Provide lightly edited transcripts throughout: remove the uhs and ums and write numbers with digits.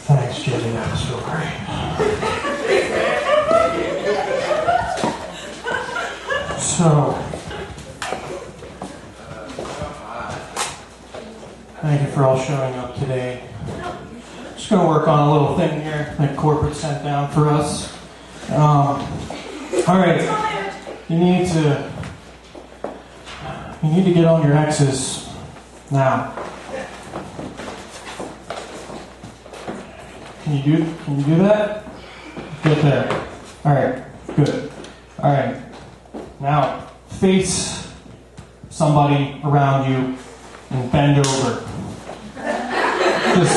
Thanks, Jimmy. That was so great. So, thank you for all showing up today. Just going to work on a little thing here that corporate sent down for us. All right, you need to get on your X's now. Can you do that? Get there. All right, good. All right, now face somebody around you and bend over. Just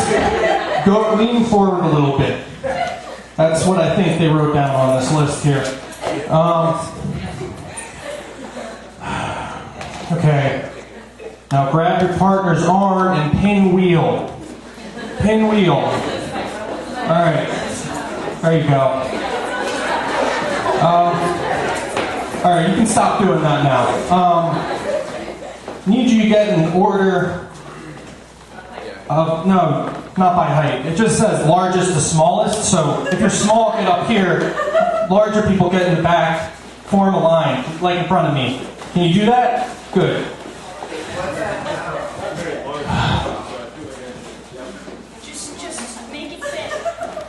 lean forward a little bit. That's what I think they wrote down on this list here. Okay. Now grab your partner's arm and pinwheel. Pinwheel. All right. There you go. All right, you can stop doing that now. Need you to get an order of, no, not by height. It just says largest to smallest. So if you're small, get up here. Larger people get in the back. Form a line, like in front of me. Can you do that? Good. Just make it fit.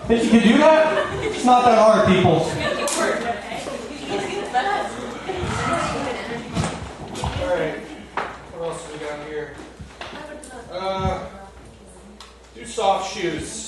Think you can do that? It's not that hard, people. Make it work, okay? Alright. What else do we got here? Do soft shoes.